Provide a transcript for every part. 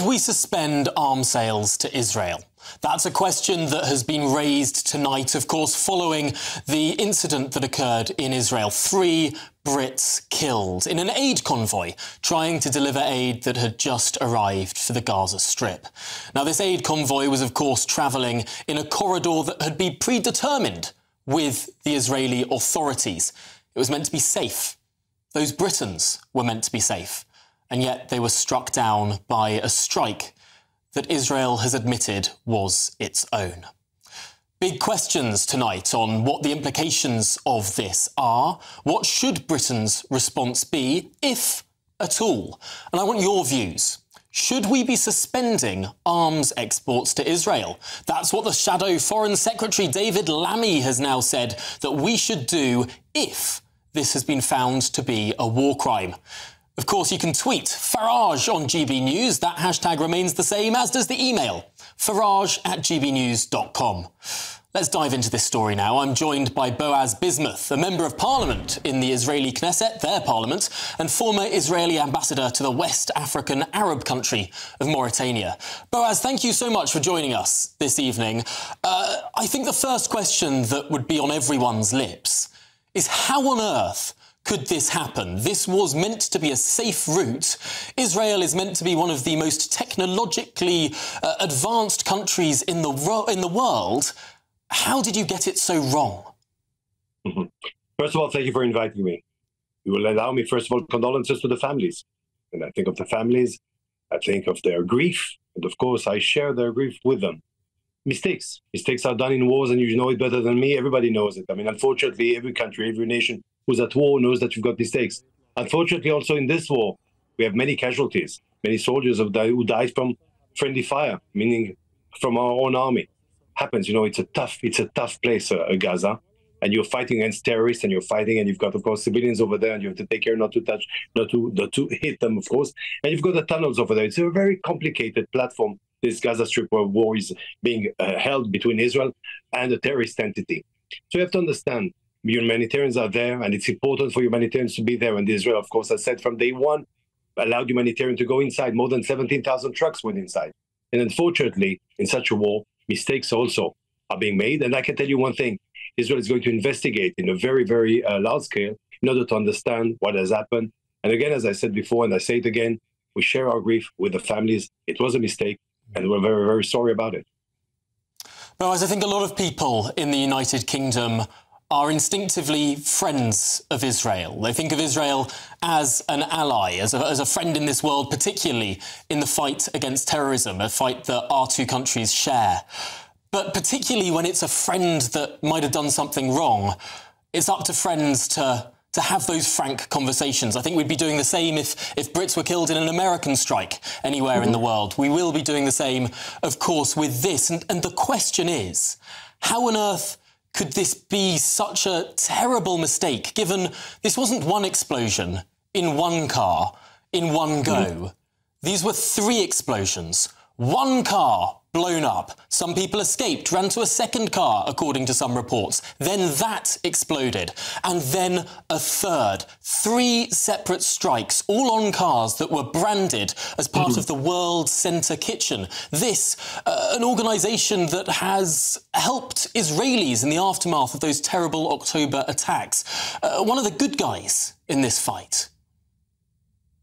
We suspend arms sales to Israel. That's a question that has been raised tonight, of course, following the incident that occurred in Israel. 3 Brits killed in an aid convoy trying to deliver aid that had just arrived for the Gaza Strip. Now, this aid convoy was, of course, travelling in a corridor that had been predetermined with the Israeli authorities. It was meant to be safe. Those Britons were meant to be safe. And yet they were struck down by a strike that Israel has admitted was its own. Big questions tonight on what the implications of this are. What should Britain's response be, if at all? And I want your views. Should we be suspending arms exports to Israel? That's what the Shadow Foreign Secretary David Lammy has now said that we should do if this has been found to be a war crime. Of course, you can tweet Farage on GB News. That hashtag remains the same, as does the email, farage@gbnews.com. Let's dive into this story now. I'm joined by Boaz Bismuth, a member of parliament in the Israeli Knesset, their parliament, and former Israeli ambassador to the West African Arab country of Mauritania. Boaz, thank you so much for joining us this evening. I think the first question that would be on everyone's lips is how on earth could this happen? This was meant to be a safe route. Israel is meant to be one of the most technologically advanced countries in the world. How did you get it so wrong? First of all, thank you for inviting me. You will allow me, first of all, condolences to the families. And I think of the families, I think of their grief, and of course, I share their grief with them. Mistakes are done in wars, and you know it better than me. Everybody knows it. I mean, unfortunately, every country, every nation who's at war knows that you've got mistakes. Unfortunately, also in this war, we have many casualties, many soldiers who died from friendly fire, meaning from our own army. Happens, you know, it's a tough place, Gaza, and you're fighting against terrorists, and you're fighting, and you've got, of course, civilians over there, and you have to take care not to touch, not to hit them, of course, and you've got the tunnels over there. It's a very complicated platform, this Gaza Strip, where war is being held between Israel and a terrorist entity. So you have to understand, humanitarians are there, and it's important for humanitarians to be there. And Israel, of course, has said from day one, allowed humanitarians to go inside. More than 17,000 trucks went inside. And unfortunately, in such a war, mistakes also are being made. And I can tell you one thing, Israel is going to investigate in a very, very large scale in order to understand what has happened. And again, as I said before, and I say it again, we share our grief with the families. It was a mistake, and we're very, very sorry about it. Well, as I think a lot of people in the United Kingdom are instinctively friends of Israel. They think of Israel as an ally, as a friend in this world, particularly in the fight against terrorism, a fight that our two countries share. But particularly when it's a friend that might have done something wrong, it's up to friends to have those frank conversations. I think we'd be doing the same if Brits were killed in an American strike anywhere in the world. We will be doing the same, of course, with this. And the question is, how on earth could this be such a terrible mistake, given this wasn't one explosion in one car in one go? These were 3 explosions. One car blown up. Some people escaped, ran to a second car, according to some reports. Then that exploded. And then a third. 3 separate strikes, all on cars that were branded as part of the World Centre Kitchen. This, an organisation that has helped Israelis in the aftermath of those terrible October attacks. One of the good guys in this fight.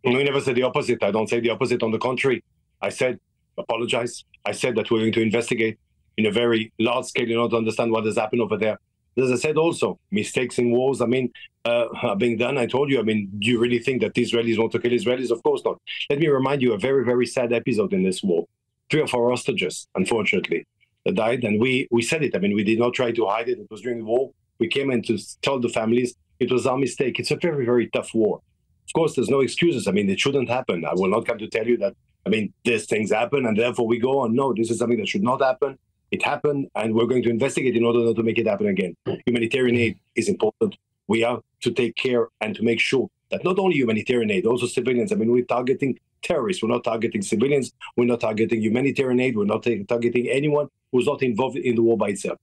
We never said the opposite. I don't say the opposite. On the contrary, I said, apologize. I said that we're going to investigate in a very large scale in order to understand what has happened over there. As I said also, mistakes in wars, I mean, are being done. I told you, I mean, do you really think that the Israelis want to kill Israelis? Of course not. Let me remind you a very, very sad episode in this war. 3 of our hostages, unfortunately, that died. And we said it. I mean, we did not try to hide it. It was during the war. We came in to tell the families it was our mistake. It's a very, very tough war. Of course, there's no excuses. I mean, it shouldn't happen. I will not come to tell you that, I mean, these things happen and therefore we go on. No, this is something that should not happen. It happened and we're going to investigate in order not to make it happen again. Humanitarian aid is important. We have to take care and to make sure that not only humanitarian aid, also civilians. I mean, we're targeting terrorists. We're not targeting civilians. We're not targeting humanitarian aid. We're not targeting anyone who's not involved in the war by itself.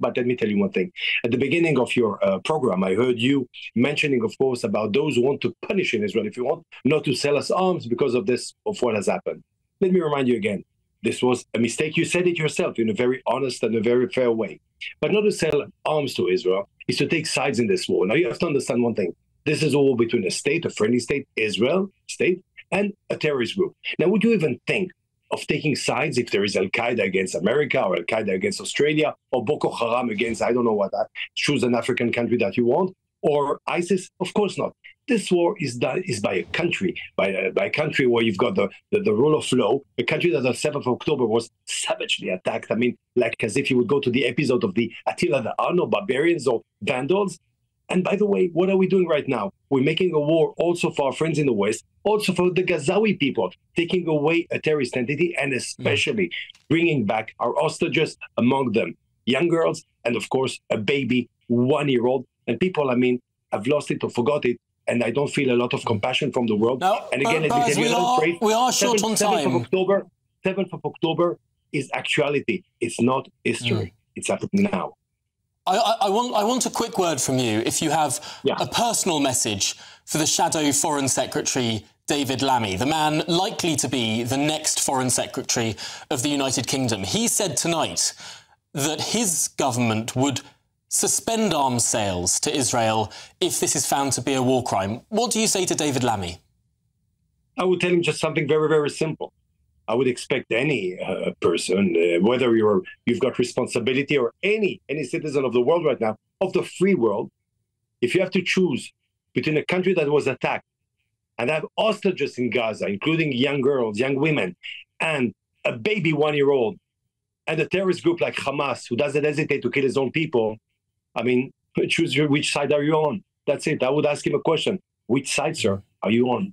But let me tell you one thing. At the beginning of your program, I heard you mentioning, of course, about those who want to punish in Israel, if you want, not to sell us arms because of this, of what has happened. let me remind you again, this was a mistake. You said it yourself in a very honest and a very fair way. But not to sell arms to Israel is to take sides in this war. Now, you have to understand one thing. This is a war between a state, a friendly state, Israel state, and a terrorist group. Now, would you even think of taking sides if there is Al-Qaeda against America or Al-Qaeda against Australia or Boko Haram against, I don't know what, choose an African country that you want, or ISIS? Of course not. This war is by a country, by a country where you've got the rule of law, a country that on 7th of October was savagely attacked. I mean, like as if you would go to the episode of the Attila the Hun, barbarians or vandals. And by the way, what are we doing right now? We're making a war also for our friends in the West, also for the Gazawi people, taking away a terrorist entity and especially bringing back our hostages, among them young girls and, of course, a baby, 1-year-old. And people, I mean, have lost it or forgot it. And I don't feel a lot of compassion from the world. No, and again, let me tell you, we are short on time. 7th of October is actuality. It's not history. It's happening now. I want a quick word from you, if you have a personal message for the shadow Foreign Secretary David Lammy, the man likely to be the next Foreign Secretary of the United Kingdom. He said tonight that his government would suspend arms sales to Israel if this is found to be a war crime. What do you say to David Lammy? I would tell him just something very, very simple. I would expect any person, whether you've got responsibility or any citizen of the world right now, of the free world, if you have to choose between a country that was attacked and have hostages in Gaza, including young girls, young women, and a baby 1-year-old, and a terrorist group like Hamas, who doesn't hesitate to kill his own people, I mean, choose which side are you on? That's it. I would ask him a question. Which side, sir, are you on?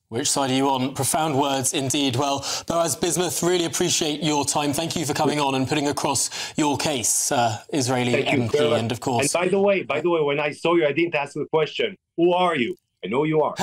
Which side are you on? Profound words indeed. Well, Boaz Bismuth, really appreciate your time. Thank you for coming on and putting across your case, Israeli MP, and of course... And by the way, when I saw you, I didn't ask the question, who are you? I know you are.